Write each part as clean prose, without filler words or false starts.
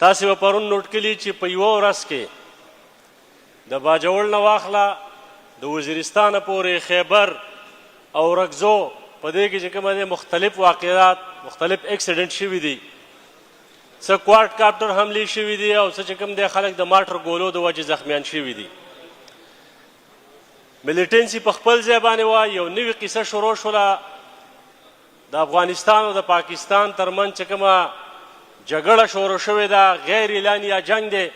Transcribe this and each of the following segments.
تاسې به پرون نوټ کړي چې په یوه ورځ کې د باجوړ نه واخله د وزیرستانه پورې خیبر او رګزو په دې کې چې کومه دی مختلف واقعات مختلف اکسیډنټ شوي دي څه کوارټ کاپټر حملې شوي دي او څه چې کوم دی خلک د ماټر ګولو د وجې زخمیان شوي دي ملیټنسي په خپل ځای باندې وه یو نوې قصه شروع شوله د افغانستان او د پاکستان ترمنځ چې کومه جګړه شروع شوې ده غیر اعلانیه جنګ دی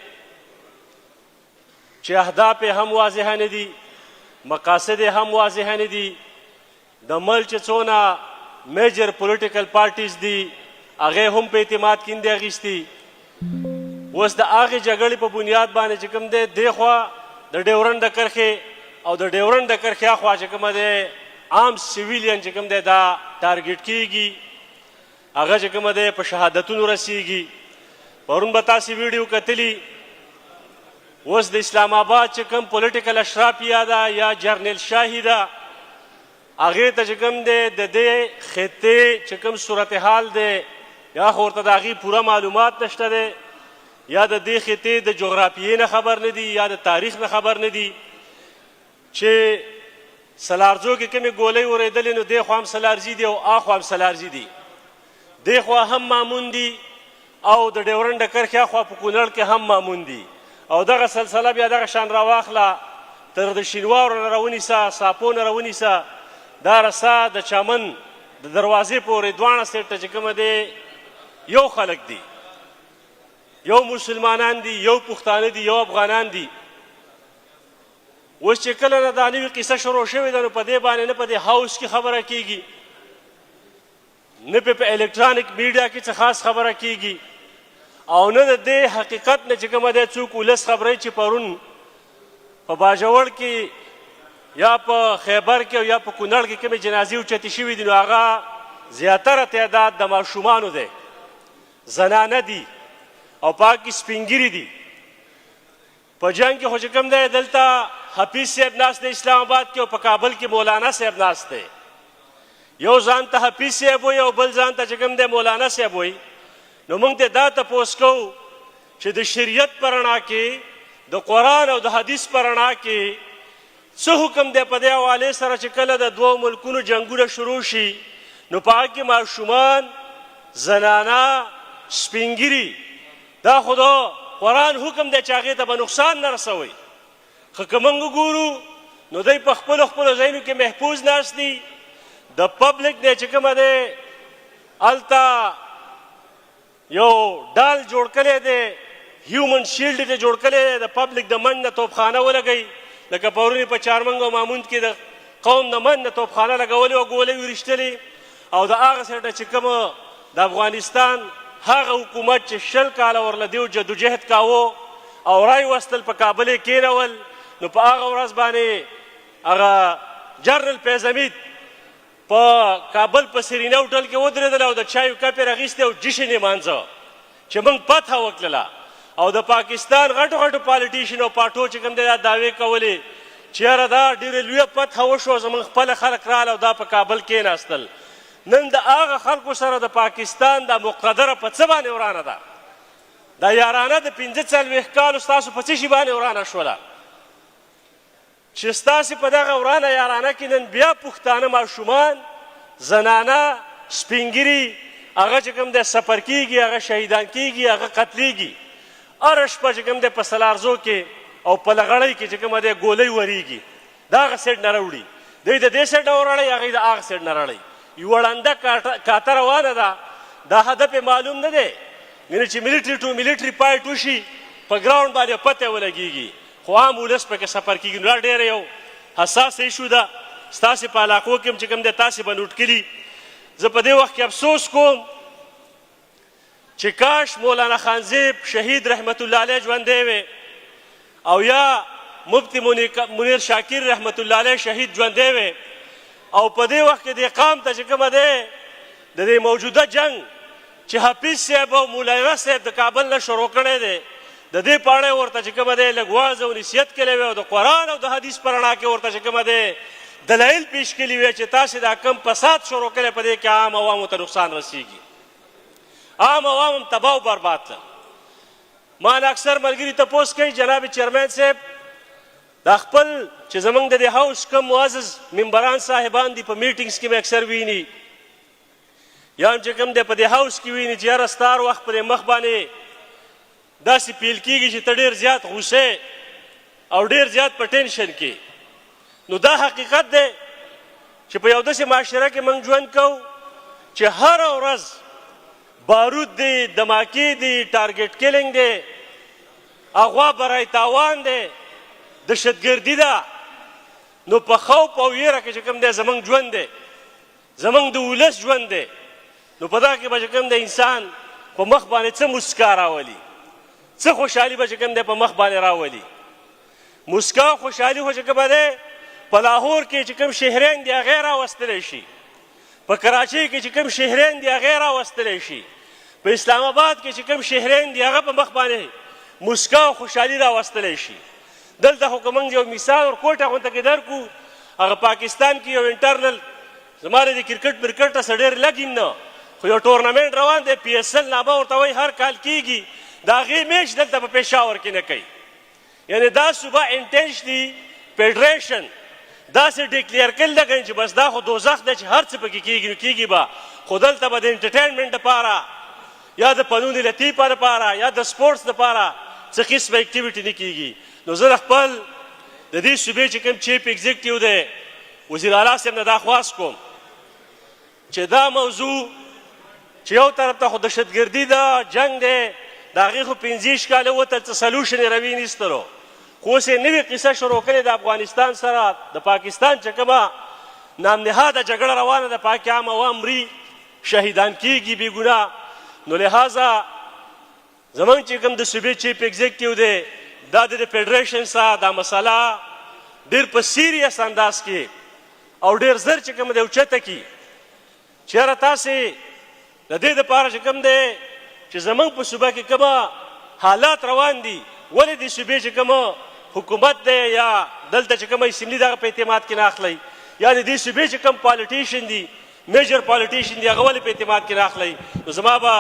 چې اهداف یې هم واضحه نه دي مقاصد یې هم واضحه نه دي د ملک چې څونه میجر پولیټیکل پارټیز دي هغې هم په اعتماد کیندې اخیستي اوس د هغې جګړې په بنیاد باندې چې کوم دی دې خوا د ډیورنډ د کرښې او د ډیورنډ د کرښې اخوا چې کومه دی عام سیویلین چې کوم دی دا ټارګېټ کیږي هغه چې کومه دی په شهادتونو رسیږي پرون به تاسې ویډیو کتلي اوس د اسلام آباد چې کوم پولیټیکل اشرافیه ده یا جرنیل شاهي ده هغې ته چې کوم دی د دې خطې چې کوم صورتحال دی یا خو ورته د هغې پوره معلومات نشته دی یا د دې خطې د جغرافیې نه خبر نه دي یا د تاریخ نه خبر نه دي چې سلارزو کې کومې ګولۍ اورېدلې نو دې خوا هم سلارزي دي او آخوا هم سلارزي دي دې خوا هم مامون دي او د ډیورنډ د کرښې اخوا په کونړ کې هم مامون دي او دغه سلسله بیا دغه شان راواخله تر د شینوارو نه راونیسه ساپو نه راونیسه دا رسا د چمن د دروازې پورې دواړه سیټ ته چې کومه دی یو خلک دي یو مسلمانان دي یو پښتانه دي یو افغانان دي اوس چې کله نه دا نوې قصه شروع شوې ده نو په دې باندې نه په دې هاوس کې خبره کیږي نه په الکترونیک میډیا کې څه خاص خبره کیږي او نه د دې حقیقت نه چې کومه دی څوک ولس خبروي چې پرون په باجوړ کې یا په خیبر کې او یا په کونړ کې کومې جنازې اوچتې شوي دي نو هغه زیاتره تعداد د ماشومانو دی زنانه دي او پاکې سپین ږیري دي په جنګ کې خو چې کوم دی دلته حفیظ صاحب ناست دی اسلام آباد کې او په کابل کې مولانا صاحب ناست دی یو ځان ته حفیظ صاحب وایي او بل ځان ته چې کوم دی مولانا صاحب وایي نو موږ ته دا تپوس کوو چې د شریعت په رڼا کې د قرآن او د حدیث په رڼا کې څه حکم دی په دې حوالې سره چې کله د دوو ملکونو جنګونه شروع شي نو په هغه کې ماشومان زنانه سپین ږیري دا خو د قرآن حکم دی چې هغې ته به نقصان نه رسوئ خو که موږ وګورو نو دوی په خپلو خپلو ځایونو کې محفوظ ناست دي د پبلک دی چې کومه دی هلته یو ډال جوړ کړی دی هیومن شیلډ یې جوړ کړی دی د پبلک د منځ نه توپخانه ولګوي لکه پرون په چارمنګ او ماموند کې د قوم د منځ نه توپخانه لګولې او ګولۍ وریشتلې او د هغه سره چې کومه د افغانستان هغه حکومت چې 20 کاله ورله دیو جدوجهد کاوه او رای وستل په کابل یې کېنول نو په هغه ورځ باندې هغه جنرل پیزمید په کابل په سرینا هوټل کې ودرېدل او د چایو کپ یې راغیستی او جشن یې مانځه چې موږ فتحه وکړله او د پاکستان غټو غټو پالیټیشن او پاټو چې کوم دی دا دعوې کولې چې یاره دا ډېره لویه فتحه وشوه زموږ خپله خلک راغله او دا په کابل کېناستل نن د هغه خلکو سره د پاکستان دا مقدره په څه باندې ورانه ده دا یارانه د 45 کالو ستاسو په څه شي باندې ورانه شوله چې ستاسې په دغه ورانه یارانه کې نن بیا پښتانه ماشومان زنانه سپین ږیري هغه چې کوم دی سفر کېږي هغه شهیدان کېږي هغه قتلیږي هره شپه چې کوم دی په سلارزو کې او په لغړۍ کې چې کومه دی ګولۍ ورېږي د هغه سیټ نه راوړي دوی د دې سیټ نه وراړئ هغوی د هغه سیټ نه راړئ یوه ړنده کاته روانه ده دا هدف یې معلوم نه دی یعنې چې ملیټري ټو ملیټري فایټ وشي په ګراونډ باندې پته ولګېږي خو عام ولس پکې سفر کېږي نو دا ډېره یو حساس ایشو ده ستاسې په علاقو کې هم چې کوم دی تاسې به نوټ کړي زه په دې وخت کې افسوس کوم چې کاش مولانا خانزیب شهید رحمت الله علیه ژوندی وی او یا مفتی منیر شاکر رحمت الله علیه شهید ژوندی وی او په دې وخت کې دې قام ته چې کومه دی د دې موجوده جنګ چې حفیظ صاحب او مولانا صاحب د کابل نه شروع کړی دی د دې په اړه ورته چې کومه دی لږ واعظ او نصیحت کړی وی او د قرآن او د حدیث په رڼا کې ورته چې کومه دی دلایل پیش کړي وی چې تاسې دا کم فساد شروع کړی په دې کې عام عوامو ته نقصان رسیږي عام عوام هم تباه و برباد کړل ما نه اکثر ملګري تپوس کوي جناب چیرمین صاحب دا خپل چې زمونږ د دې هاوس کوم معزز ممبران صاحبان دي په میټینګز کې مې اکثر ویني یا هم چې کوم دی په دې هاوس کې ویني چې یاره ستا هر وخت په دې مخ باندې داسې پیل کېږي چې ته ډېر زیات غوسې او ډېر زیات په ټینشن کې نو دا حقیقت دی چې په یو داسې معاشره کې موږ ژوند کوو چې هره ورځ بارود دی دماکې دي ټارګېټ کیلینګ دی اغوا برای تاوان دی دهشتګردي ده نو په خوف او ویره کې چې کوم دی زموږ ژوند دی زموږ د ولس ژوند دی نو په دا کې به چې کوم دی انسان په مخ باندې څه مسکا راولي څه خوشحالي به چې کوم دی په مخ باندې راولي مسکا خوشحالي خو چې کومه دی په لاهور کې چې کوم شهرین دي هغې راوستلی شي په کراچۍ کې چې کوم شهرین دي هغې راوستلی شي په اسلام آباد کې چې کوم شهرین دي هغه په مخ باندې مسکا او خوشحالي راوستلی شي دلته خو که موږ یو مثال ورکوټه غونته کې درکو هغه پاکستان کې یو انټرنل زما د کرکټ برکټ څه ډېر لګیم نه خو یو ټورنمنټ روان دی پی ایس ایل نامه ورته وایي هر کال کېږي د هغې میچ دلته په پېښور کې نه کوي یعنې دا صوبه انټینشني فیډریشن داسې ډیکلیر کړل ده که چې بس دا خو دوزخ دی چې هر څه پکې کېږي نو کېږي به خو دلته به د انټرټینمنټ دپاره یا د فنون لطیفه دپاره یا د سپورټس دپاره څه قسمه اکټیویټي نه کېږي نو زه د خپل د دې صوبې چې کوم چیف ایگزیکټیو دی وزیر اعلی صاحب نه دا خواست کوم چې دا موضوع چې یو طرف ته خو دهشتګردي ده جنګ دی د هغې خو 15 کاله وتل څه سلوشن یې روي نیستلو خو اوس یې نوې قصه شروع کړې د افغانستان سره د پاکستان چې کومه نامنهاده جګړه روانه ده پاکې عام عوام مري شهیدان کېږي بې ګناه نو لهذا زموږ چې کوم د صوبې چیف ایگزیکټیو دی دا د فیډریشن سره دا مسله ډېر په سیریس انداز کې او ډېر زر چې کوم دی اوچته کړي چېرې تاسې د دې دپاره چې کوم دی چې زموږ په صوبه کې کومه حالات روان دي ولې د صوبې چې کومه حکومت دی یا دلته چې کومه اسمبلي دغه په اعتماد کې نه اخلئ یا د دې صوبې چې کوم پالیټیشن دي میجر پالیټیشن دي هغه ولې په اعتماد کې نه اخلئ نو زما به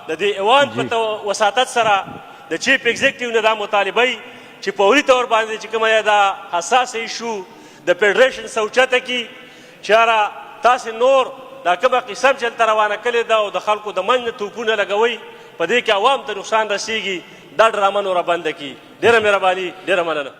د دې ایوان په وساطت سره د چیف ایگزیکټیو نه دا مطالبه وي چې فوري طور باندې چې کومه دا حساسه ایشو د فیډریشن څخه اوچته کړي چې یاره تاسې نور دا کومه قسم چې هلته روانه کړې ده او د خلکو د منځ نه توپونه لګوئ په دې کې عوام ته نقصان رسیږي دا ډرامه نوره بنده کړي ډېره مهرباني ډېره مننه